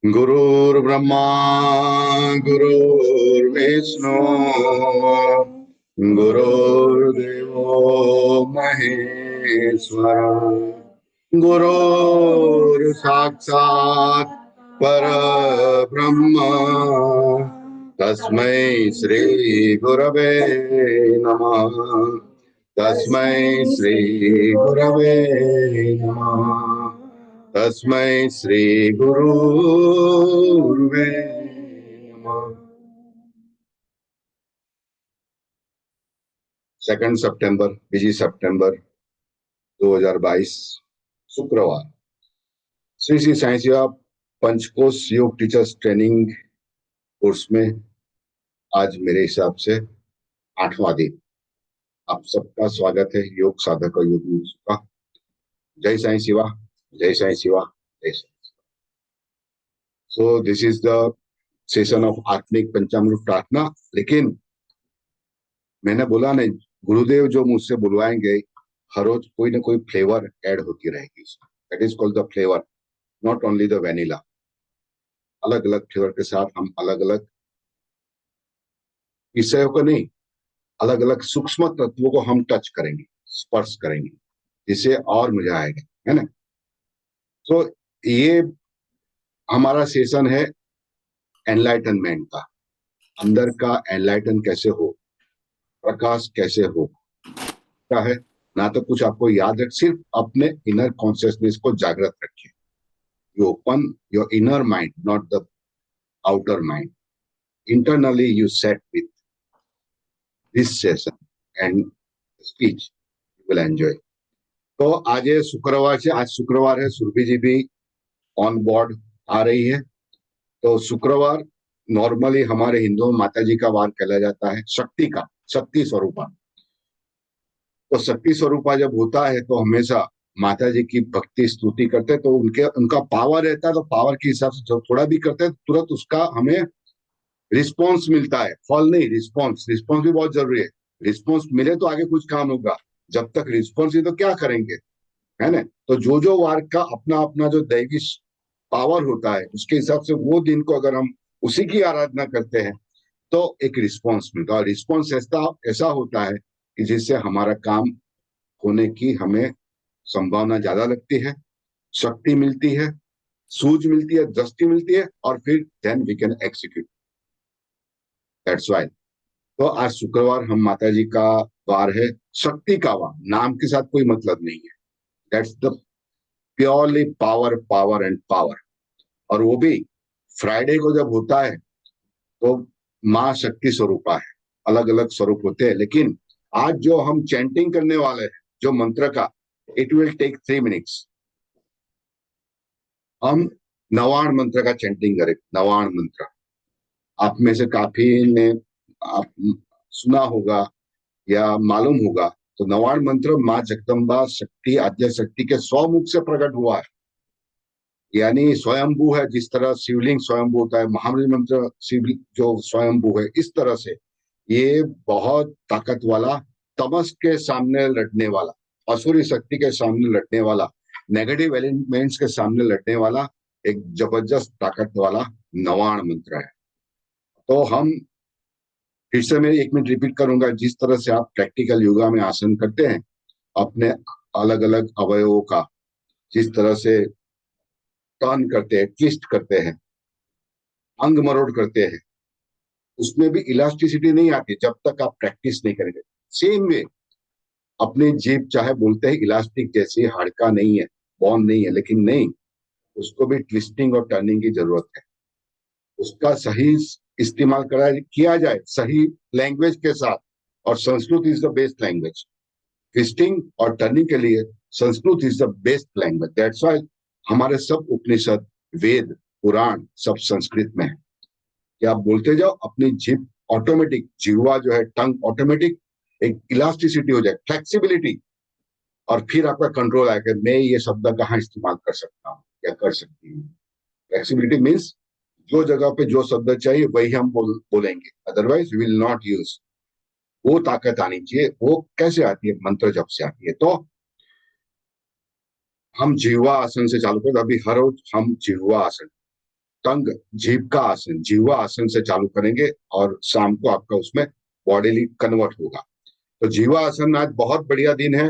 गुरुर्ब्रह्मा गुरुर्विष्णु गुरुर्देवो महेश्वर गुरुर्साक्षात् परब्रह्म तस्मै श्री गुरवे नमः। तस्मै श्री गुरवे नमः। तस्मै श्री गुरुर्वे नमः। 2 सितंबर बिजी सितंबर 2022 शुक्रवार श्री श्री साईं सेवा पंचकोश योग टीचर्स ट्रेनिंग कोर्स में आज मेरे हिसाब से 8वां दिन। आप सबका स्वागत है योग साधक और योग का। जय साईं शिवा, जय साईं शिवा, जय Sai. So this is the session of आत्मिक पंचामृत प्रार्थना। लेकिन मैंने बोला नहीं, गुरुदेव जो मुझसे बुलवाएंगे हर रोज कोई ना कोई फ्लेवर ऐड होती रहेगी। That is called the flavour, not only the vanilla. अलग अलग फ्लेवर के साथ हम अलग अलग विषयों को नहीं, अलग अलग सूक्ष्म तत्वों को हम टच करेंगे, स्पर्श करेंगे, जिससे और मजा आएगा, है ना। तो ये हमारा सेशन है एनलाइटनमेंट का। अंदर का एनलाइटन कैसे हो, प्रकाश कैसे हो क्या है ना। तो कुछ आपको याद रख, सिर्फ अपने इनर कॉन्शियसनेस को जागृत रखिए। You open your inner mind, not the outer mind. Internally you set with this session and speech, you will enjoy. तो आज है शुक्रवार से, आज शुक्रवार है, सुरभि जी भी ऑन बोर्ड आ रही है। तो शुक्रवार नॉर्मली हमारे हिंदुओं में माता जी का वार कहला जाता है, शक्ति का, शक्ति स्वरूपा। तो शक्ति स्वरूपा जब होता है तो हमेशा माता जी की भक्ति स्तुति करते हैं। तो उनका पावर रहता है, तो पावर के हिसाब से जब थोड़ा भी करते हैं तुरंत उसका हमें रिस्पॉन्स मिलता है। फल नहीं, रिस्पॉन्स। रिस्पॉन्स भी बहुत जरूरी है। रिस्पॉन्स मिले तो आगे कुछ काम होगा, जब तक रिस्पॉन्स नहीं तो क्या करेंगे, है ना। तो जो वार का अपना अपना जो दैवी पावर होता है, उसके हिसाब से वो दिन को अगर हम उसी की आराधना करते हैं तो एक रिस्पॉन्स मिलता है। रिस्पॉन्स ऐसा होता है कि जिससे हमारा काम होने की हमें संभावना ज्यादा लगती है, शक्ति मिलती है, सूझ मिलती है, दृष्टि मिलती है, और फिर then we can execute. That's why तो आज शुक्रवार हम माता जी का वार है, शक्ति का वार। नाम के साथ कोई मतलब नहीं है। That's the purely power, power and power. और वो भी फ्राइडे को जब होता है तो माँ शक्ति स्वरूपा है। अलग अलग स्वरूप होते हैं, लेकिन आज जो हम चैंटिंग करने वाले हैं जो मंत्र का, इट विल टेक 3 मिनट्स। हम नवाण मंत्र का चैंटिंग करें। नवाण मंत्र आप में से काफी ने आप सुना होगा या मालूम होगा। तो नवाण मंत्र माँ जगदम्बा शक्ति, आद्य शक्ति के स्वमुख से प्रकट हुआ है। यानी स्वयंभू है। जिस तरह शिवलिंग स्वयंभू होता है, महामृत मंत्र शिवलिंग जो स्वयंभू है, इस तरह से ये बहुत ताकत वाला, तमस के सामने लड़ने वाला, असुरी शक्ति के सामने लड़ने वाला, नेगेटिव एलिमेंट्स के सामने लड़ने वाला एक जबरदस्त ताकत वाला नवाण मंत्र है। तो हम फिर से मैं 1 मिनट रिपीट करूंगा। जिस तरह से आप प्रैक्टिकल योगा में आसन करते हैं, अपने अलग अलग अवयवों का जिस तरह से टर्न करते हैं, ट्विस्ट करते हैं, अंग मरोड़ करते हैं, उसमें भी इलास्टिसिटी नहीं आती जब तक आप प्रैक्टिस नहीं करेंगे। सेम वे अपनी जीभ, चाहे बोलते हैं इलास्टिक जैसी, हाड़का नहीं है, बॉन्ड नहीं है, लेकिन नहीं, उसको भी ट्विस्टिंग और टर्निंग की जरूरत है। उसका सही इस्तेमाल किया जाए सही लैंग्वेज के साथ। और Sanskrit is the best language. Twisting और टर्निंग के लिए Sanskrit is the best language. That's why हमारे सब उपनिषद, वेद, पुराण सब संस्कृत में है। कि आप बोलते जाओ, अपनी जीभ ऑटोमेटिक, जीवा जो है, टंग ऑटोमेटिक एक इलास्टिसिटी हो जाए, फ्लेक्सिबिलिटी, और फिर आपका कंट्रोल आएगा। मैं ये शब्द कहाँ इस्तेमाल कर सकता हूँ या कर सकती हूँ। फ्लेक्सिबिलिटी मीन्स जो जगह पे जो शब्द चाहिए वही हम बोलेंगे, otherwise we will not use. वो ताकत आनी चाहिए। वो कैसे आती है? मंत्र जब से आती है। तो हम जिह्वा आसन से चालू करें। अभी हर रोज हम जिह्वा आसन, टंग, जीभ का आसन, जीवा आसन से चालू करेंगे और शाम को आपका उसमें बॉडी कन्वर्ट होगा। तो जीवा आसन आज बहुत बढ़िया दिन है,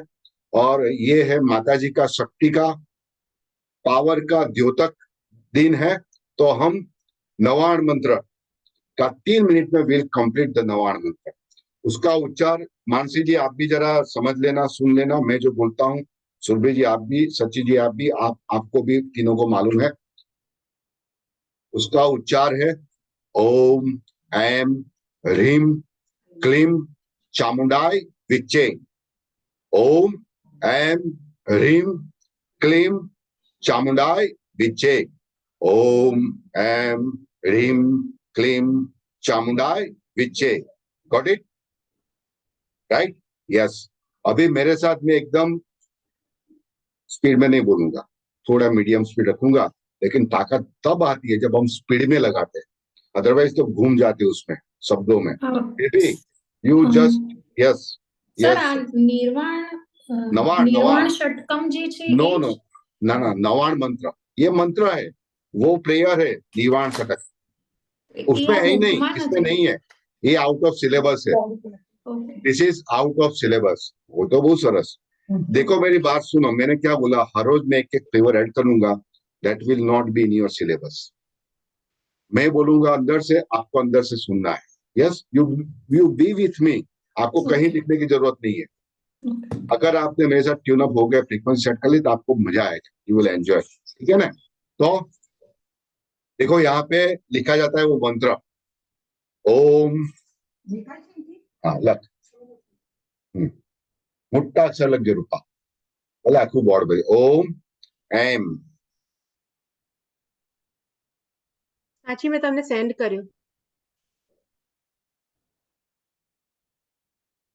और ये है माता जी का शक्ति का, पावर का द्योतक दिन है। तो हम नवाण मंत्र का 3 मिनट में विल कंप्लीट द नवाण मंत्र। उसका उच्चार मानसी जी आप भी जरा समझ लेना, सुन लेना मैं जो बोलता हूँ। सुरभि जी आप भी, सच्ची जी आप भी, आपको भी तीनों को मालूम है। उसका उच्चार है ओम ऐम ह्रीम क्लीम चामुंडाय विच्चे। ओम ऐम ह्रीम क्लीम चामुंडाय विच्चे। ओम ऐम ह्रीम क्लीम चामुंडाय विच्चे। Got it? राइट? यस। अभी मेरे साथ में एकदम स्पीड में नहीं बोलूंगा, थोड़ा मीडियम स्पीड रखूंगा, लेकिन ताकत तब आती है जब हम स्पीड में लगाते हैं, अदरवाइज तो घूम जाते उसमें शब्दों में। फिर भी यू जस्ट यस સર આ यस નિર્વાણ नवाण નિર્વાણ नवाण ષટકમ જે છે नो એ नो ना ना नवाण मंत्र, ये मंत्र है, वो प्रेयर है निवाण शतक, એ उसमें આ है ही नहीं, બુકમાં इसमें નથી। नहीं है, ये आउट ऑफ सिलेबस है। Okay this is out of syllabus. वो तो बहुत सरस। देखो मेरी बात सुनो, मैंने क्या बोला, हर रोज मैं एक एक फ्लेवर ऐड करूंगा, that will not be in your syllabus. मैं बोलूंगा अंदर से, आपको अंदर से सुनना है। Yes, you B with me, आपको कहीं लिखने की जरूरत नहीं है। अगर आपने मेरे साथ ट्यून अप हो गया, फ्रीक्वेंसी सेट कर ली, तो आपको मजा आएगा, यू विल एंजॉय। ठीक है ना? तो देखो यहाँ पे लिखा जाता है वो मंत्र ओम, हाँ लग मोटा अक्षर लग रूपा भले आखू बोर्ड भाई। ओम एम સાચી મેં તમને સેન્ડ કર્યું।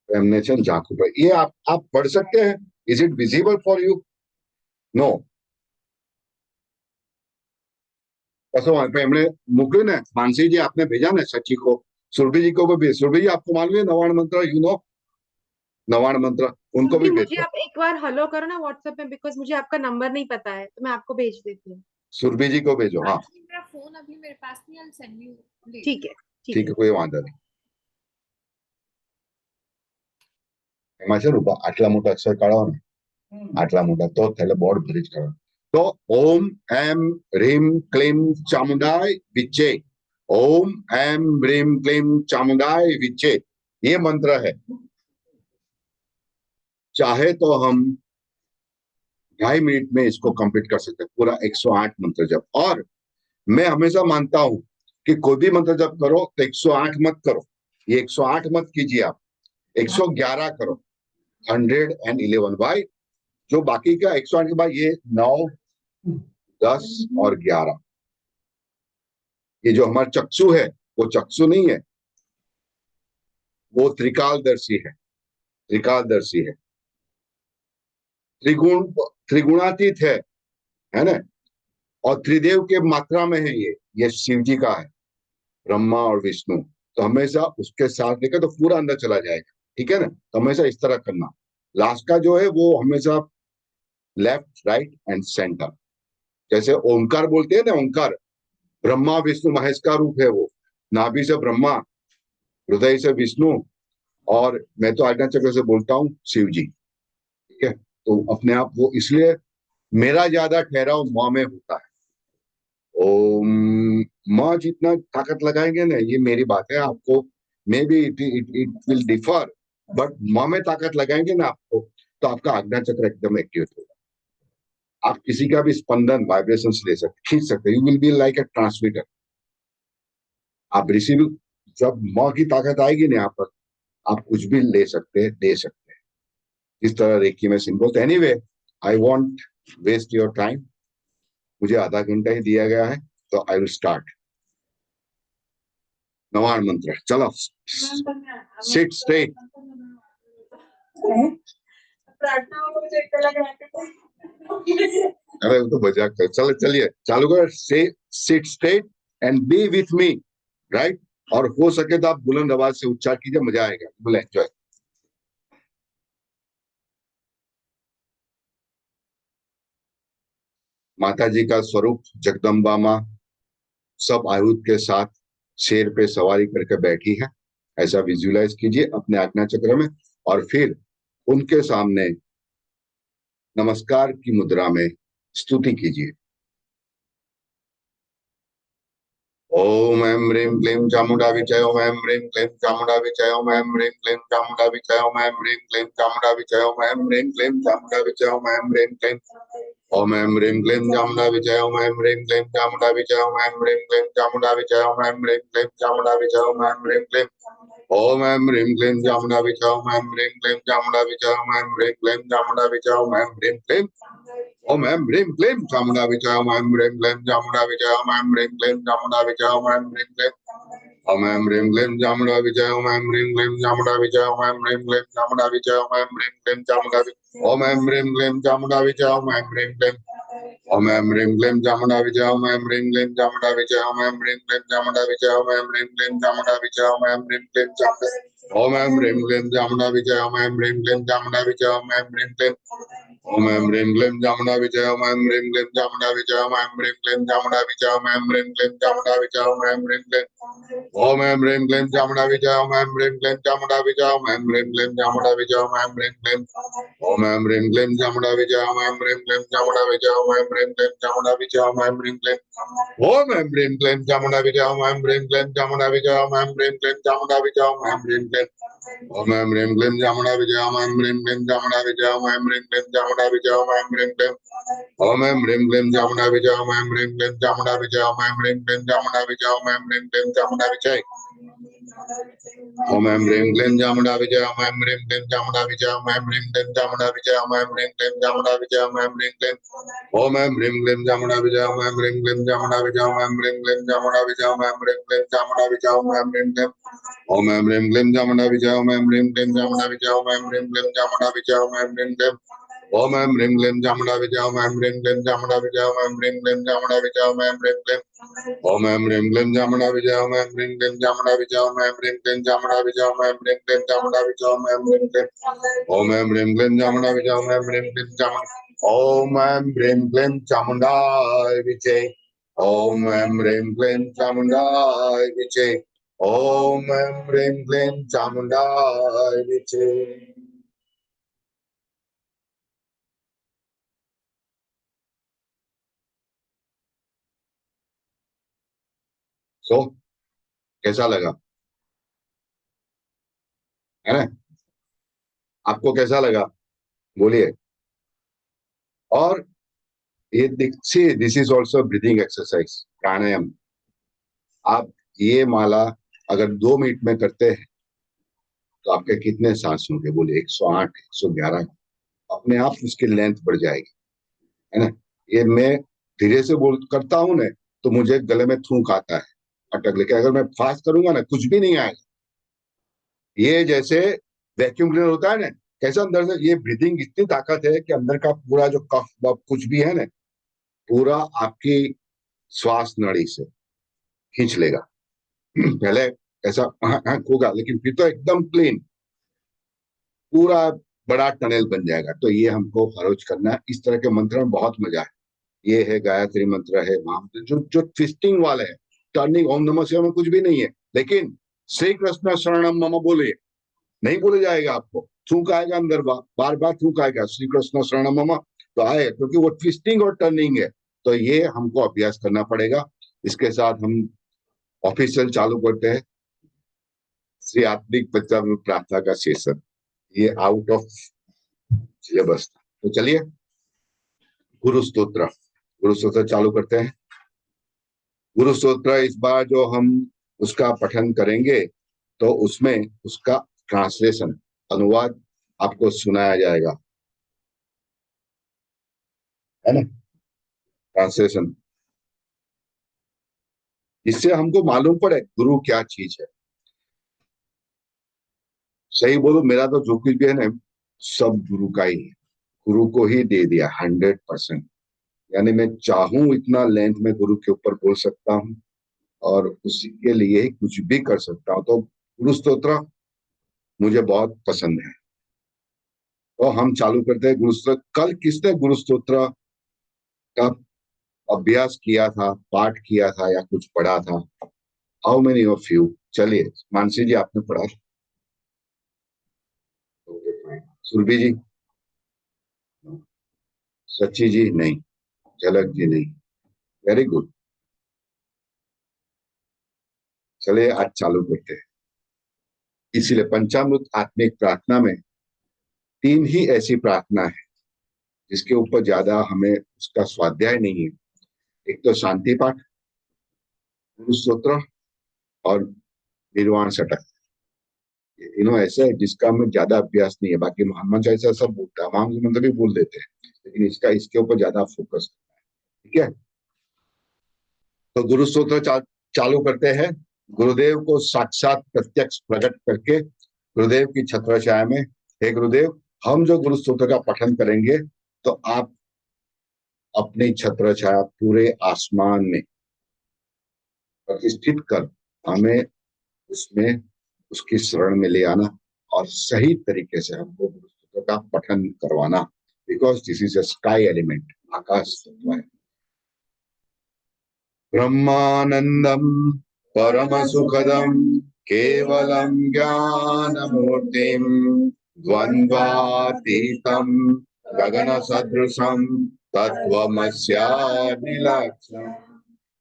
एमनेशन झांकू भाई, ये आप पढ़ सकते हैं? Is it visible for you? No. कसो एमने मोकल्યું ને માનસી जी आपने भेजा ना सची को, सुरभि जी को भी भेज। सुरभि जी आपको मालूम है नवाण मंत्र, यू नो नवाण मंत्र, उनको भी भेज मुझे दो। आप एक बार हेलो करो ना व्हाट्सएप में, बिकॉज मुझे आपका नंबर नहीं पता है, तो मैं आपको भेज देती हूँ। सुरभि जी को भेजो। हाँ मेरा फोन अभी मेरे पास नहीं, I'll send you later। ठीक है ठीक है, कोई वांधा नहीं। એમાં છે રૂપા આટલા મોટા અક્ષર કાઢો ને, આટલા મોટા તો એટલે બોર્ડ ભરી જ કાઢો। तो ओम एम ह्रीम क्लीम चामुंडाय विच्चे। ओम एम ह्रीम क्लीम चामुंडाय विच्चे, ये मंत्र है। चाहे तो हम 2.5 मिनट में इसको कंप्लीट कर सकते हैं, पूरा 108 मंत्र जप। और मैं हमेशा मानता हूं कि कोई भी मंत्र जप करो तो 108 मत करो, ये 108 मत कीजिए, आप 111 करो, 111। भाई जो बाकी का 108 के बाद ये 9 10 और 11, ये जो हमारा चक्षु है वो चक्षु नहीं है, वो त्रिकालदर्शी है, त्रिकालदर्शी है, त्रिगुण त्रिगुणातीत है ना? और त्रिदेव के मात्रा में है ये शिव जी का है, ब्रह्मा और विष्णु। तो हमेशा उसके साथ लेकर तो पूरा अंदर चला जाएगा। ठीक है ना? तो हमेशा इस तरह करना। लास्ट का जो है वो हमेशा लेफ्ट राइट एंड सेंटर, जैसे ओंकार बोलते हैं ना, ओंकार ब्रह्मा विष्णु महेश का रूप है, वो नाभि से ब्रह्मा, हृदय से विष्णु, और मैं तो आज्ञा चक्र से बोलता हूँ शिव जी। ठीक है? तो अपने आप वो, इसलिए मेरा ज्यादा ठहराव माँ में होता है। ओम, माँ जितना ताकत लगाएंगे ना, ये मेरी बात है, आपको may be it will differ, but माँ में ताकत लगाएंगे ना आपको, तो आपका आज्ञा चक्र एकदम एक्टिवेट होगा। आप किसी का भी स्पंदन वाइब्रेशन ले सकते, खींच सकते, you will be like a transmitter. आप रिसीव, जब माँ की ताकत आएगी ना यहाँ पर, आप कुछ भी ले सकते हैं, दे सकते हैं। इस तरह रेकी में symbol. Anyway, I won't waste your time, मुझे आधा घंटा ही दिया गया है, तो आई विल स्टार्ट नवाण मंत्र। चलो, सिट स्ट्रेट। अरे वो तो मजाक कर, चलो चलिए चालू कर। से seat straight and B with me, right? और हो सके तो आप बुलंद आवाज से उच्चार कीजिए, मजा आएगा, बोले एंजॉय। माता जी का स्वरूप जगदम्बा माँ, सब आयुध के साथ शेर पे सवारी करके बैठी है, ऐसा विजुअलाइज कीजिए अपने आज्ञा चक्र में, और फिर उनके सामने नमस्कार की मुद्रा में स्तुति कीजिए। ओम ऐं ह्रीं क्लीं चामुंडा विचय, ओम ऐं ह्रीं क्लीं चामुंडा विचय, ओम ऐं ह्रीं क्लीं चामुंडा विचय, ओम ऐं ह्रीं क्लीं चामुंडा विचय, ओम ऐं ह्रीं क्लीं चामुंडा विचय, ओम ऐं ह्रीं क्लीं, ओम ऐं ह्रीं क्लीं चामुंडा विचय, ओम ऐं ह्रीं क्लीं चामुंडा विचय, ओम ऐं ह्रीं क्लीं चामुंडा विचय, ओम ऐं ह्रीं क्लीं चामुंडा विचय, ओम ऐं ह्रीं क्लीं, ओम ऐं ह्रीं क्लीं चामुंडा विचय, ओम ऐं ह्रीं क्लीं चामुंडा विचय, ओम ऐं ह्रीं क्लीं चामुंडा विचय, ओम ऐं ह्रीं क्लीं, ओम ऐं ह्रीं क्लीं चामुंडा विचय, ओम ऐं ह्रीं क्लीं चामुंडा विचय, ओम ऐं ह्रीं क्लीं चामुंडा विचय, ओम ऐं ह्रीं क्लीं, ओम ऐं ह्रीं क्लीं चामुंडा विचय, ओम ऐं ह्रीं क्लीं चामुंडा विचय, ओम ऐं ह्रीं क्लीं चामुंडा विचय, ओम ऐं ह्रीं क्लीं चामुंडा विचय, ओम ऐं ह्रीं क्लीं चामुंडा विचय, ओम ऐं ह्रीं क्लीं, ओम ऐं ह्रीं क्लीं चामुंडा विचय, ओम ऐं ह्रीं क्लीं चामुंडा विचय, ओम ऐं ह्रीं क्लीं चामुंडा विचय, ओम ऐं ह्रीं क्लीं चामुंडा विचय, ओम ऐं ह्रीं क्लीं चामुंडा, ओम ऐं ह्रीं क्लीं चामुंडा विचय, ओम ऐं ह्रीं क्लीं चामुंडा विचय, ओम ऐं ह्रीं क्लीं, ओम ऐं ह्रीं क्लीं चामुंडा विचय, ओम ऐं ह्रीं क्लीं चामुंडा विचय, ओम ऐं ह्रीं क्लीं चामुंडा विचय, ओम ऐं ह्रीं क्लीं चामुंडा विचय, ओम ऐं ह्रीं क्लीं, ओम ऐं ह्रीं क्लीं चामुंडा विचय, ओम ऐं ह्रीं क्लीं चामुंडा विचय, ओम ऐं ह्रीं क्लीं चामुंडा विचय, ओम ऐं ह्रीं क्लीं, ओम ऐं ह्रीं क्लीं चामुंडा विचय, ओम ऐं ह्रीं क्लीं चामुंडा विचय, ओम ऐं ह्रीं क्लीं चामुंडा विचय, ओम ऐं ह्रीं क्लीं, ओम ऐं ह्रीं क्लीं चामुंडा विचय, ओम ऐं ह्रीं क्लीं चामुंडा विचय, ओम ऐं ह्रीं क्लीं चामुंडा विचय, ओम ऐं ह्रीं क्लीं, ओम ऐं ह्रीं क्लीं चामुंडा विचय, ओम ऐं ह्रीं क्लीं चामुंडा विचय, ओम ऐं ह्रीं क्लीं चामुंडा विचय, ओम ऐं ह्रीं क्लीं, ओम ऐं ह्रीं क्लीं चामुंडा विचय, ओम ऐं ह्रीं क्लीं चामुंडा विचय, ओम ऐं ह्रीं क्लीं चामुंडा विचय, ओम ऐं ह्रीं क्लीं चामुंडा विचय, ओम ऐं ह्रीं क्लीं चामुंडा विचय, ओम ऐं ह्रीं क्लीं चामुंडा विचय, ओम ऐं ह्रीं क्लीं चामुंडा विचय, ओम ऐं ह्रीं क्लीं चामुंडा विचय, ओम ऐं ह्रीं क्लीं, ओम ऐं ह्रीं क्लीं चामुंडा विचय, ओम ऐं ह्रीं क्लीं चामुंडा विचय, ओम ऐं ह्रीं क्लीं चामुंडा विचय, ओम ऐं ह्रीं क्लीं चामुंडा विचय, ओम ऐं ह्रीं क्लीं, ओम ऐं ह्रीं क्लीं चामुंडा विचय, ओम ऐं ह्रीं क्लीं चामुंडा विचय, ओम ऐं ह्रीं क्लीं चामुंडा विचय, ओम ऐं ह्रीं क्लीं, ओम ऐं ह्रीं क्लीं चामुंडा विचय, ओम ऐं ह्रीं क्लीं चामुंडा विचय, ओम ऐं ह्रीं क्लीं चामुंडा विचय, ओम ऐं ह्रीं क्लीं, ओम ऐं ह्रीं क्लीं चामुंडा विचय, ओम ऐं ह्रीं क्लीं चामुंडा विचय, ओम ऐं ह्रीं क्लीं चामुंडा विचय, ओम ऐं ह्रीं क्लीं चामुंडा विचय, ओम ऐं ह्रीं क्लीं, ओम ऐं ह्रीं क्लीं चामुंडा विचय, ओम ऐं ह्रीं क्लीं चामुंडा, ओम ऐं ह्रीं क्लीं चामुंडाय विचय, ओम ऐं ह्रीं क्लीं चामुंडाय विचय, ओम ऐं ह्रीं क्लीं चामुंडाय विचय। सो कैसा लगा, है ना? आपको कैसा लगा, बोलिए। और ये see this is also breathing exercise, pranayama. आप ये माला अगर 2 मिनट में करते हैं तो आपके कितने सांस होंगे, बोले 108, 111, अपने आप उसकी लेंथ बढ़ जाएगी, है ना? ये मैं धीरे से बोल करता हूं ना, तो मुझे गले में थूक आता है, अटक, लेके अगर मैं फास्ट करूंगा ना, कुछ भी नहीं आएगा। ये जैसे वैक्यूम क्लीनर होता है ना, कैसा अंदर से ये ब्रीदिंग इतनी ताकत है कि अंदर का पूरा जो कफ वफ कुछ भी है ना, पूरा आपकी श्वास नली से खींच लेगा। पहले ऐसा होगा, लेकिन फिर तो एकदम क्लीन, पूरा बड़ा टनल बन जाएगा। तो ये हमको हर रोज करना है। इस तरह के मंत्र में बहुत मजा है। ये है गायत्री मंत्र, है महामंत्र, जो जो ट्विस्टिंग वाले हैं, टर्निंग, ओम नमः शिवाय में कुछ भी नहीं है, लेकिन श्री कृष्ण शरणम मम बोले, नहीं बोले जाएगा आपको, थूक आएगा अंदर, बार बार थूक आएगा, श्री कृष्ण शरणम मम तो आए, क्योंकि वो ट्विस्टिंग और टर्निंग है। तो ये हमको अभ्यास करना पड़ेगा। इसके साथ हम ऑफिशियल चालू करते हैं श्री आत्मिक पंचामृत प्रार्थना का सेशन। ये आउट ऑफ सिलेबस था, तो चलिए गुरु स्तोत्र चालू करते हैं। गुरु स्तोत्र इस बार जो हम उसका पठन करेंगे, तो उसमें उसका ट्रांसलेशन, अनुवाद आपको सुनाया जाएगा, है ना? ट्रांसलेशन, इससे हमको मालूम पड़े गुरु क्या चीज है। सही बोलो, मेरा तो जो कुछ भी है ना, सब गुरु का ही है, गुरु को ही दे दिया 100%। यानी मैं चाहूं इतना लेंथ में गुरु के ऊपर बोल सकता हूँ, और उसी के लिए कुछ भी कर सकता हूँ। तो गुरु स्तोत्र मुझे बहुत पसंद है। तो हम चालू करते हैं गुरु स्तोत्र। कल किसने गुरु स्तोत्र का अभ्यास किया था, पाठ किया था या कुछ पढ़ा था? How many of you? चलिए मानसी जी आपने पढ़ा? Okay fine. सुरभि जी? सच्ची जी नहीं, झलक जी नहीं। Very good. चलिए आज चालू करते हैं। इसीलिए पंचामृत आत्मिक प्रार्थना में 3 ही ऐसी प्रार्थना है जिसके ऊपर ज्यादा हमें उसका स्वाध्याय नहीं है। एक तो शांति पाठ, गुरु स्तोत्र और निर्वाण षटक। ऐसे है जिसका हमें ज्यादा अभ्यास नहीं है। बाकी हनुमान चालीसा सब बोलता है, महामंत्र मंत्र भी बोल देते हैं, लेकिन इसके ऊपर ज्यादा फोकस करना है। ठीक है, तो गुरु स्तोत्र चालू करते हैं। गुरुदेव को साक्षात प्रत्यक्ष प्रकट करके गुरुदेव की छत्रछाया में, हे गुरुदेव, हम जो गुरु स्तोत्र का पठन करेंगे तो आप अपनी छत्रछाया पूरे आसमान में प्रतिष्ठित कर हमें उसमें उसकी शरण में ले आना और सही तरीके से हमको गुरु स्तोत्र का पठन करवाना, because this is a sky element, आकाश तत्व है। ब्रह्मानंदम परम सुखदम केवलम ज्ञानमूर्तिम द्वंद्वातीतम गगन सदृशम तत्वमस्यादिलक्ष्यम्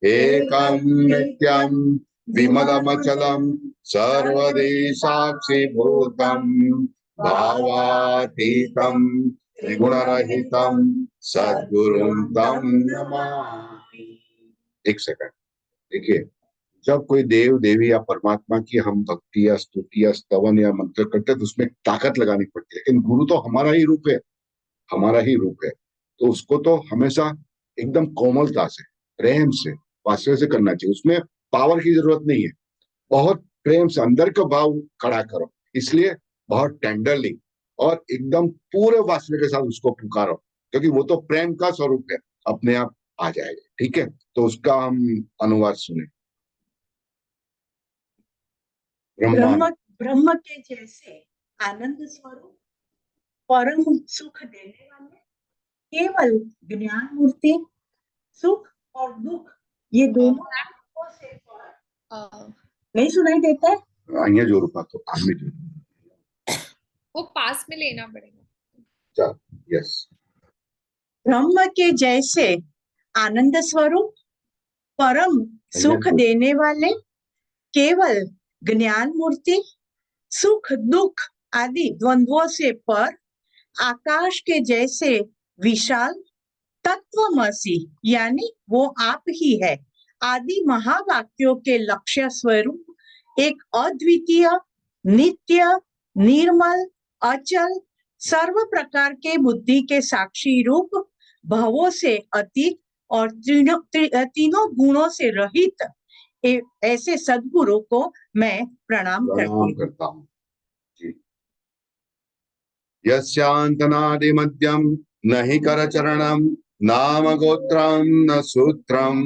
एकं नित्यं विमलमचलं सर्वदि साक्षिभूतं भावातीतं त्रिगुणरहितं सद्गुरुं तं नमामि। एक सेकंड देखिए, जब कोई देव देवी या परमात्मा की हम भक्ति या स्तुति या स्तवन या मंत्र करते हैं तो उसमें ताकत लगानी पड़ती है, लेकिन गुरु तो हमारा ही रूप है, हमारा ही रूप है। तो उसको तो हमेशा एकदम कोमलता से, प्रेम से, वात्सल्य से करना चाहिए। उसमें पावर की जरूरत नहीं है, बहुत प्रेम से अंदर का भाव खड़ा करो, इसलिए बहुत टेंडरली और एकदम पूरे वात्सल्य के साथ उसको पुकारो, क्योंकि वो तो प्रेम का स्वरूप है, अपने आप आ जाएगा। ठीक है, तो उसका हम अनुवाद सुने। ब्रह्म ब्रह्म के जैसे आनंद स्वरूप, परम सुख देने वाले, केवल ज्ञान मूर्ति, सुख और दुख ये दोनों आपको से पर नहीं सुनाई देता है। आइए जो रूपा तो आगे जो वो पास में लेना पड़ेगा। चल यस। ब्रह्म के जैसे आनंद स्वरूप, परम सुख देने वाले, केवल ज्ञान मूर्ति, सुख दुख आदि द्वंद्वों से पर, आकाश के जैसे विशाल, तत्वमसि यानी वो आप ही है, आदि महावाक्यों के लक्ष्य स्वरूप एक अद्वितीय, नित्य, निर्मल, अचल, सर्व प्रकार के बुद्धि के साक्षी रूप, भवों से अतीत और तीनों गुणों से रहित ऐसे सद्गुरु को मैं प्रणाम करता हूँ। यस्यान्तनादि मध्यम नहि करचरणम नाम गोत्रम न सूत्रम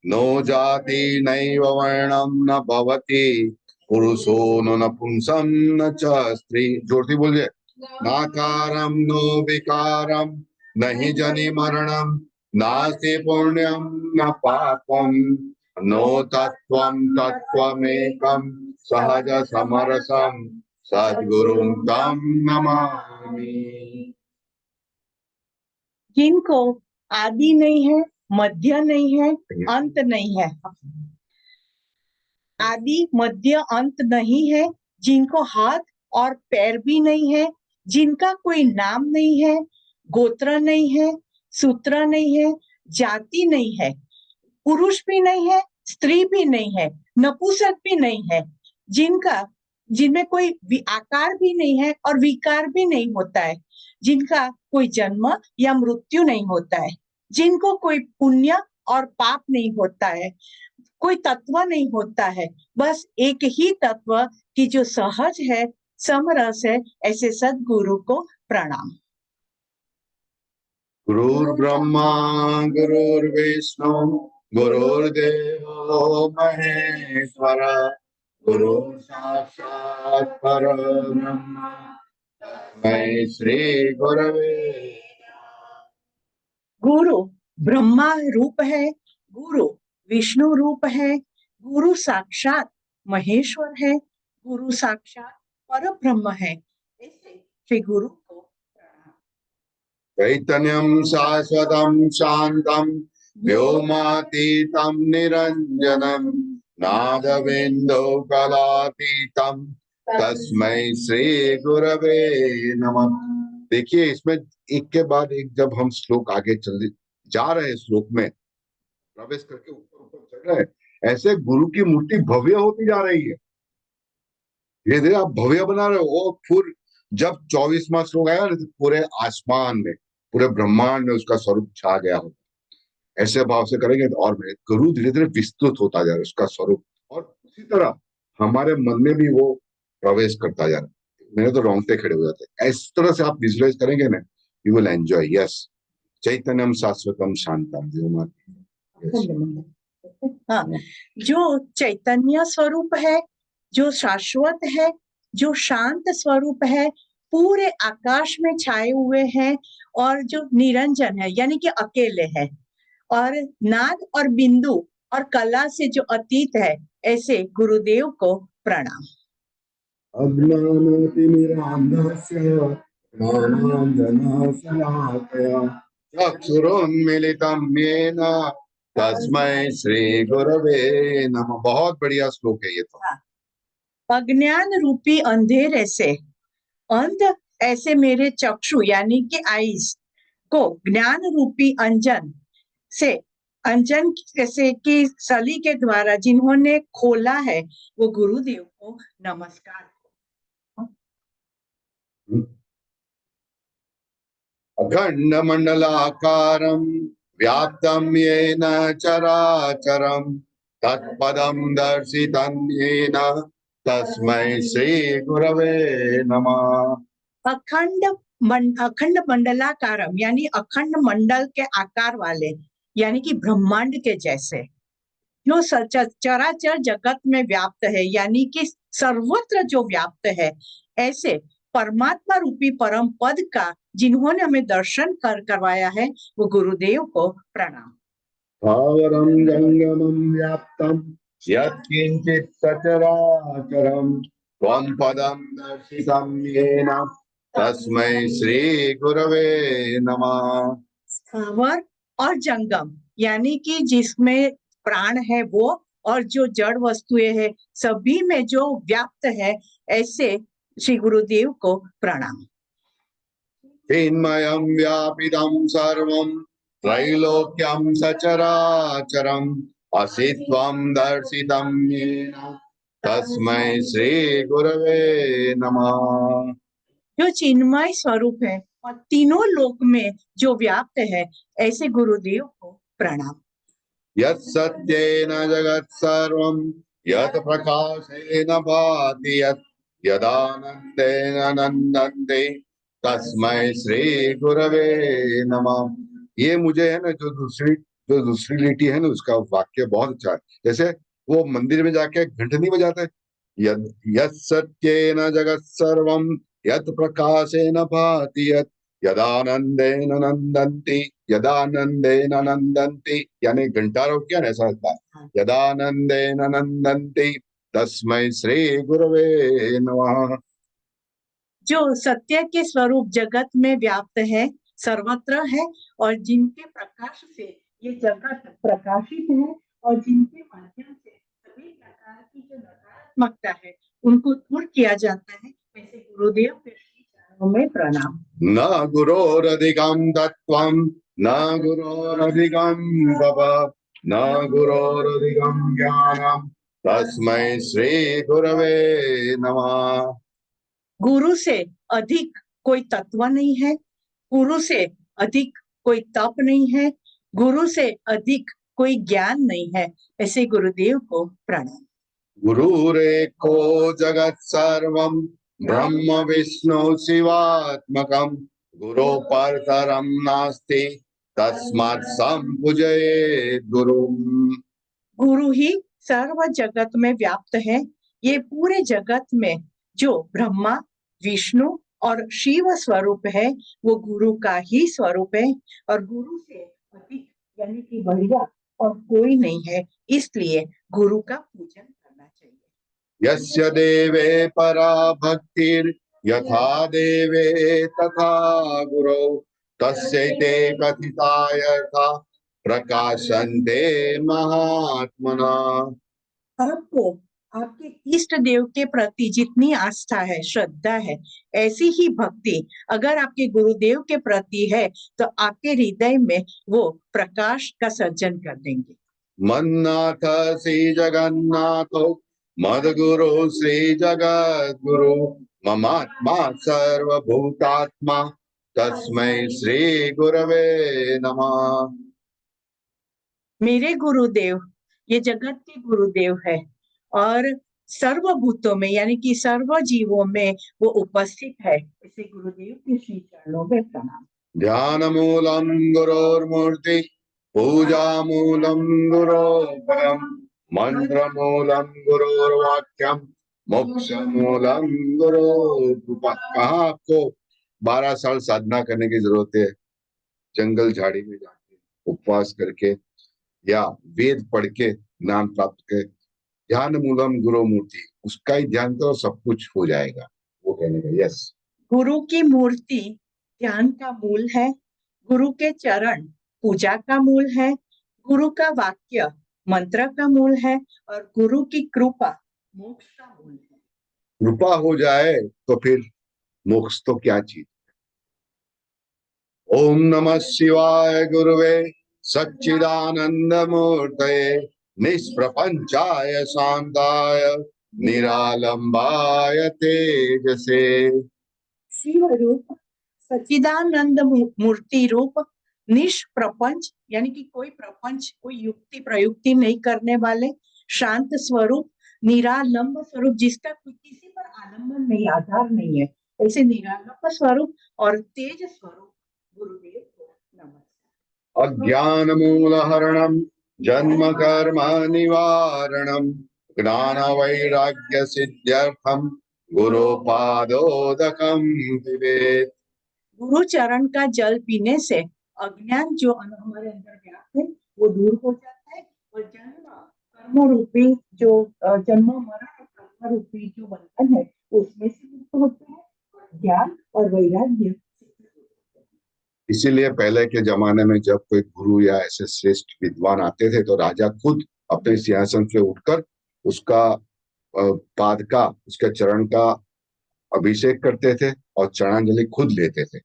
नो जाति नैव वर्णम न भवति पुरुषो नो नपुंसं न च स्त्री। जोरती बोलिए। नाकारम नो विकारम नहि जनि मरणम नास्ति पुण्यम न पापम नो तत्वम तत्वमेकम सहज समरसम सद्गुरुं तं नमामि। जिनको आदि नहीं है, मध्य नहीं है, अंत नहीं है, आदि मध्य अंत नहीं है, जिनको हाथ और पैर भी नहीं है, जिनका कोई नाम नहीं है, गोत्र नहीं है, सूत्र नहीं है, जाति नहीं है, पुरुष भी नहीं है, स्त्री भी नहीं है, नपुंसक भी नहीं है, जिनमें कोई आकार भी नहीं है और विकार भी नहीं होता है, जिनका कोई जन्म या मृत्यु नहीं होता है, जिनको कोई पुण्य और पाप नहीं होता है, कोई तत्व नहीं होता है, बस एक ही तत्व की जो सहज है, समरस है, ऐसे सद्गुरु को प्रणाम। गुरुर्ब्रह्मा गुरुर्विष्णु गुरुर्देवो महेश्वर गुरु साक्षात् परब्रह्म तस्मै श्री गुरवे। गुरु ब्रह्मा रूप है, गुरु विष्णु रूप है, गुरु साक्षात महेश्वर है, गुरु साक्षात पर ब्रह्म है। ऐसे श्री गुरु को प्रणाम। चैतन्यं शाश्वतं शान्तं व्योमातीतं निरञ्जनं नादबिन्दौ कलातीतं तस्मै श्री गुरवे नमः। देखिए इसमें एक के बाद एक जब हम श्लोक आगे चल जा रहे हैं, श्लोक में प्रवेश करके ऊपर ऊपर चढ़ रहे हैं, ऐसे गुरु की मूर्ति भव्य होती जा रही है। धीरे धीरे आप भव्य बना रहे हो। वो फिर जब 24वां श्लोक आएगा ना, तो पूरे आसमान में, पूरे ब्रह्मांड में उसका स्वरूप छा गया हो। ऐसे भाव से करेंगे तो और गुरु धीरे धीरे विस्तृत होता जा रहा है उसका स्वरूप, और उसी तरह हमारे मन में भी वो प्रवेश करता जा रहा है। मेरे तो रोंगटे खड़े हो जाते हैं। इस तरह से आप विजुअलाइज करेंगे ना, यू विल एंजॉय। यस, चैतन्यम शाश्वतम शांतम व्योमा। हाँ, जो चैतन्य स्वरूप है, जो शाश्वत है, जो शांत स्वरूप है, पूरे आकाश में छाए हुए हैं, और जो निरंजन है यानी कि अकेले है, और नाद और बिंदु और कला से जो अतीत है, ऐसे गुरुदेव को प्रणाम। चक्षुरुन्मीलितं येन तस्मै श्री गुरवे नमः। बहुत बढ़िया श्लोक है ये तो। अज्ञान रूपी अंधेरे से, अंध ऐसे मेरे चक्षु यानी कि आईज को ज्ञान रूपी अंजन से, अंजन से की सली के द्वारा जिन्होंने खोला है, वो गुरुदेव को नमस्कार। अखंड मंडलाकारं व्याप्तं येन चराचरं तत्पदं दर्शितं येन तस्मै श्री गुरवे नमः। अखंड मंडलाकारम यानी अखंड मंडल के आकार वाले, यानी कि ब्रह्मांड के जैसे, जो चराचर जगत में व्याप्त है, यानी कि सर्वत्र जो व्याप्त है, ऐसे परमात्मा रूपी परम पद का जिन्होंने हमें दर्शन करवाया है, वो गुरुदेव को प्रणाम। स्थावरं जंगमं व्याप्तं यत्किंचित् सचराचरं त्वं पदं दर्शितं येन तस्मै श्री गुरवे नमः। स्थावर और जंगम यानी कि जिसमें प्राण है वो, और जो जड़ वस्तुएं है सभी में जो व्याप्त है, ऐसे श्री गुरुदेव को प्रणाम। चिन्मयं व्यापितं सर्वं त्रैलोक्यं सचराचरं असित्वं दर्शितं येन तस्मै श्री गुरवे नमः। जो चिन्मय स्वरूप है और तीनों लोक में जो व्याप्त है, ऐसे गुरुदेव को प्रणाम। यत् सत्येन जगत् सर्वं यत् प्रकाशेन भाति यत् यदानन्देन नन्दन्ते तस्मै श्री गुरवे नमः। ये मुझे है ना, जो दूसरी लिटी है ना, उसका वाक्य बहुत अच्छा है। जैसे वो मंदिर में जाके घंट नहीं बजाते, यत् सत्येन जगत् सर्वं यत् प्रकाशेन भाति यत् यदानंदेन नंदन्ति, यदानंदेन नंदन्ति, यानी घंटा रोक क्या ऐसा लगता है। यदानंदेन नंदन्ति तस्मै श्री गुरवे नमः। जो सत्य के स्वरूप जगत में व्याप्त है, सर्वत्र है, और जिनके प्रकाश से ये जगत प्रकाशित है, और जिनके माध्यम से सभी प्रकार की जो नकारात्मकता है उनको दूर किया जाता है, ऐसे गुरुदेव के श्री चरणों में प्रणाम। न गुरोरधिकं तत्त्वं न गुरोरधिकं तप न गुरोरधिकं ज्ञानं तस्मै श्री गुरवे नमः। गुरु से अधिक कोई तत्व नहीं है, गुरु से अधिक कोई तप नहीं है, गुरु से अधिक कोई ज्ञान नहीं है, ऐसे गुरुदेव को प्रणाम। गुरुरेको जगत् सर्वं ब्रह्म विष्णु शिवात्मकं गुरो परतरं नास्ति तस्मात् संपूजयेत् गुरुम्। गुरु ही सर्व जगत में व्याप्त है। ये पूरे जगत में जो ब्रह्मा विष्णु और शिव स्वरूप है, वो गुरु का ही स्वरूप है, और गुरु से अधिक यानी कि बढ़िया और कोई नहीं है, इसलिए गुरु का पूजन करना चाहिए। यस्य देवे परा भक्तिर् यथा देवे तथा गुरौ तस्यैते कथिता यथा प्रकाशन्ते महात्मना। आपको आपके इष्ट देव के प्रति जितनी आस्था है, श्रद्धा है, ऐसी ही भक्ति अगर आपके गुरुदेव के प्रति है तो आपके हृदय में वो प्रकाश का सर्जन कर देंगे। मन्नाथ श्री जगन्नाथो मद्गुरु श्री जगद्गुरु ममात्मा सर्वभूतात्मा तस्मै श्री गुरवे नमः। मेरे गुरुदेव ये जगत के गुरुदेव है और सर्वभूतों में यानी कि सर्व जीवों में वो उपस्थित है, इसे गुरुदेव के श्री चरणों में प्रणाम। ध्यान मूलम गुरोर्मूर्ति पूजा मूलम गुरोपरम मंत्र मूलम गुरोर्वाक्यम मोक्ष मूलम गुरो कृपा। कहाँ आपको 12 साल साधना करने की जरूरत है? जंगल झाड़ी में जाके उपवास करके या वेद पढ़ के ज्ञान प्राप्त कर। ध्यान मूलम गुरु मूर्ति, उसका ही ध्यान करो, सब कुछ हो जाएगा। वो कहने का यस। गुरु की मूर्ति ध्यान का मूल है, गुरु के चरण पूजा का मूल है, गुरु का वाक्य मंत्र का मूल है और गुरु की कृपा मोक्ष का मूल है। कृपा हो जाए तो फिर मोक्ष तो क्या चीज। ओम नमः शिवाय गुरुवे सच्चिदानंद मूर्तये निष्प्रपंचाय शांताय निरालंबाय तेजसे। शिव रूप सच्चिदानंद मूर्ति रूप निष्प्रपंच यानी कि कोई प्रपंच कोई युक्ति प्रयुक्ति नहीं करने वाले, शांत स्वरूप निरालंब स्वरूप जिसका किसी पर आलंबन नहीं, आधार नहीं है, ऐसे निरालंब स्वरूप और तेज स्वरूप गुरुदेव को नमस्कार। अज्ञान मूल हरणम जन्म कर्म निवारणम ज्ञान वैराग्य सिद्ध्यर्थम गुरु पादोदकम पिबेत्। गुरु चरण का जल पीने से अज्ञान जो हमारे अंदर व्याप्त है वो दूर हो जाता है और जन्म कर्म रूपी जो जन्म मरण और कर्म रूपी जो बंधन है उसमें से मुक्त होते हैं और ज्ञान और वैराग्य। इसीलिए पहले के जमाने में जब कोई गुरु या ऐसे श्रेष्ठ विद्वान आते थे तो राजा खुद अपने सिंहासन से उठकर उसका पाद का, उसके चरण का अभिषेक करते थे और चरणांजलि खुद लेते थे।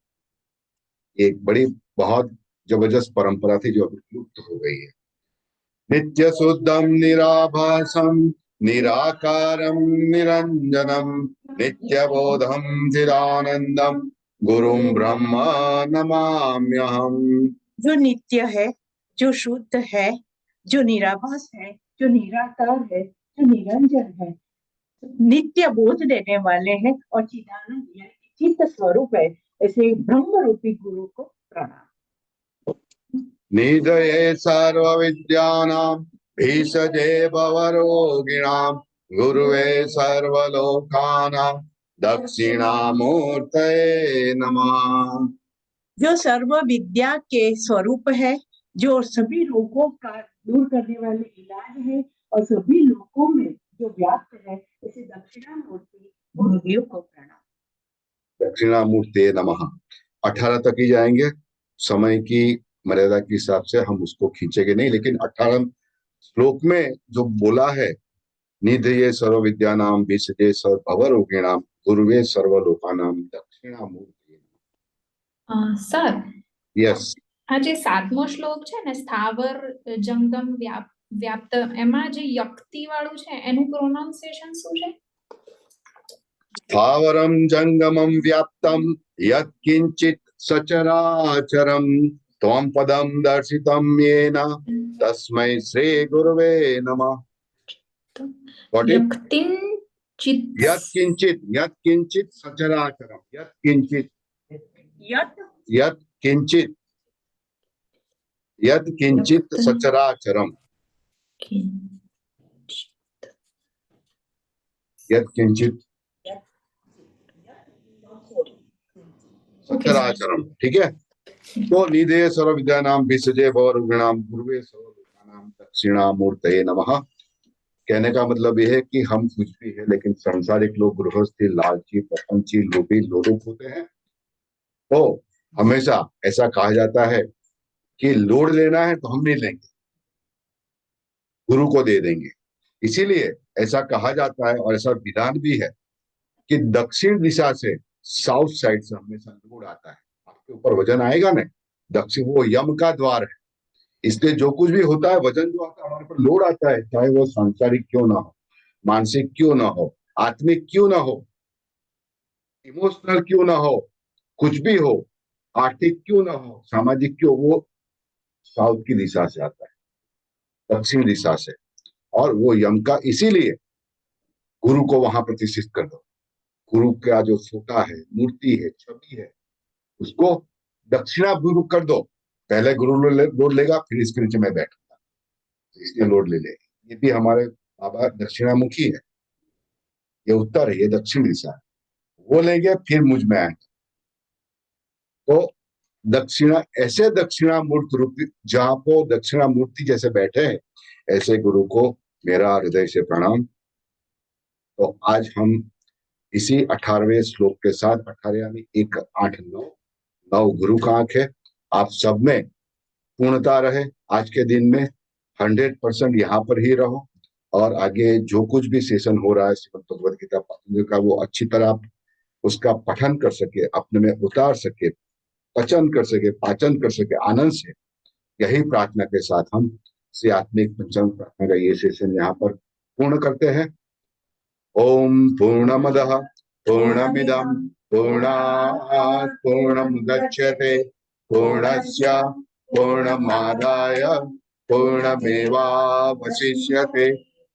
एक बड़ी बहुत जबरदस्त परंपरा थी जो अभी लुप्त हो गई है। नित्य शुद्धम निराभासम निराकारम निरंजनम नित्य बोधम चिदानंदम गुरुम ब्रह्म नमाम्यहम। जो नित्य है, जो शुद्ध है, जो निराभास है, जो निराकार है, जो निरंजन है, नित्य बोध देने वाले हैं और चिदानंद यानी कि चित्त स्वरूप है, ऐसे ब्रह्म रूपी गुरु को प्रणाम। निधये सर्व विद्यानां भीषजे भवरोगिणां गुरुवे सर्वलोकानां दक्षिणामूर्तये नमः। जो सर्व विद्या के स्वरूप है, जो सभी रोगों का दूर करने वाले इलाज है और सभी लोगों में जो व्याप्त है, ऐसे दक्षिणामूर्ति गुरुदेव को प्रणाम। दक्षिणामूर्तये नमः। 18 तक ही जाएंगे, समय की मर्यादा के हिसाब से हम उसको खींचेंगे नहीं, लेकिन 18 श्लोक में जो बोला है निधये सर्व विद्यानां भीषजे सर्व भवरोगिणां गुरुवे सर्वलोकानां दक्षिणामूर्तये। સર यस, આ જે 7મો શ્લોક છે ને સ્થાવર જંગમ વ્યાપ્ત એમાં જે યક્તિ વાળું છે એનું પ્રોનાઉન્સિએશન શું છે? स्थावरम जंगमम व्याप्तम यत्किंचित सचराचरम त्वं पदम दर्शितम येन तस्मै श्री गुरुवे नमः। Got it? यत्किंचित सचराचरम यत्किंचित सचराचरम यत्किंचित सचराचरम, ठीक है। तो निधेय सर्व विद्यानाम विसृजे भवरोगिणाम पूर्वे सर्वलोकानां दक्षिणामूर्तये नमः। कहने का मतलब यह है कि हम कुछ भी है, लेकिन सांसारिक लोग गृहस्थी, लालची, प्रपंची, लोभी, लोलुप होते हैं। तो हमेशा ऐसा कहा जाता है कि लोड लेना है तो हम नहीं लेंगे, गुरु को दे देंगे। इसीलिए ऐसा कहा जाता है और ऐसा विधान भी है कि दक्षिण दिशा से, साउथ साइड से हमेशा लोड आता है। आपके ऊपर वजन आएगा ना, दक्षिण वो यम का द्वार है। इसलिए जो कुछ भी होता है, वजन जो आता है हमारे पर, लोड आता है, चाहे वो सांसारिक क्यों ना हो, मानसिक क्यों ना हो, आत्मिक क्यों ना हो, इमोशनल क्यों ना हो, कुछ भी हो, आर्थिक क्यों ना हो, सामाजिक क्यों, वो साउथ की दिशा से आता है, दक्षिण दिशा से। और वो यम का, इसीलिए गुरु को वहां प्रतिष्ठित कर दो। गुरु का जो फोटा है, मूर्ति है, छवि है, उसको दक्षिणाभिमुख कर दो। पहले गुरु लोड लेगा, फिर इसके नीचे मैं बैठूंगा, इसलिए लोड ले लेगी। ये भी हमारे बाबा दक्षिणामुखी है, ये उत्तर है, ये दक्षिण दिशा है। वो लेंगे फिर मुझ में आएंगे। तो दक्षिणा, ऐसे दक्षिणामूर्त रूप, जहां को दक्षिणामूर्ति जैसे बैठे हैं, ऐसे गुरु को मेरा हृदय से प्रणाम। तो आज हम इसी 18वें श्लोक के साथ, 18 यानी 1, 8, 9, 9 गुरु का आंख है, आप सब में पूर्णता रहे। आज के दिन में 100% यहाँ पर ही रहो, और आगे जो कुछ भी सेशन हो रहा है श्रीमद् भगवद गीता पतंजलि का, वो अच्छी तरह आप उसका पठन कर सके, अपने में उतार सके, पचन कर सके, पाचन कर सके आनंद से। यही प्रार्थना के साथ हम श्री आत्मिक पंचांग प्रार्थना का ये सेशन यहाँ पर पूर्ण करते हैं। ओम पूर्णमदः पूर्णमिदं पूर्णात् पूर्णमुदच्यते पूर्णस्य पूर्णमादाय पूर्णमेवावशिष्यते।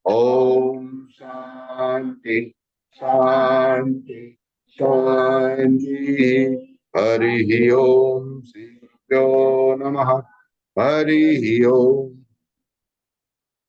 ओम शांति शांति शांति। हरि ओम। श्री गुरुभ्यो नमः। हरि ओम।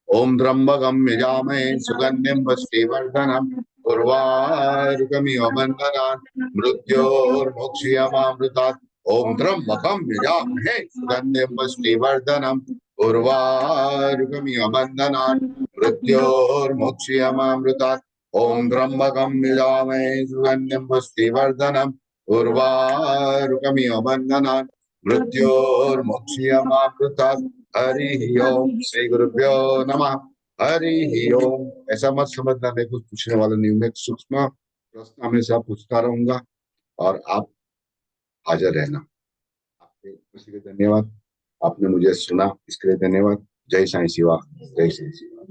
ओम त्र्यंबकं यजामहे सुगंधिं पुष्टिवर्धनम् उर्वारुकमिव बन्धनान् मृत्योर्मुक्षीयमामृतात्। ओम त्र्यंबकं यजामहे सुगंधिं पुष्टिवर्धनम् उर्वारुकमिव बन्धनान् मृत्योर्मुक्षीयमामृतात्। ओम त्र्यंबकं यजामहे सुगंधिं पुष्टिवर्धनम् उर्वारुकमिव बन्धनान् मृत्योर्मुक्षीयमामृतात्। हरि ओम। श्री गुरुभ्यो नमः। हरि ओम। ऐसा मत समझना मैं कुछ पूछने वाला नहीं हूं, मैं सूक्ष्म प्रश्न हमेशा पूछता रहूंगा और आप हाजिर रहना। आपके उसके लिए धन्यवाद, आपने मुझे सुना, इसके लिए धन्यवाद। जय साईं शिवा, जय साईं शिवा।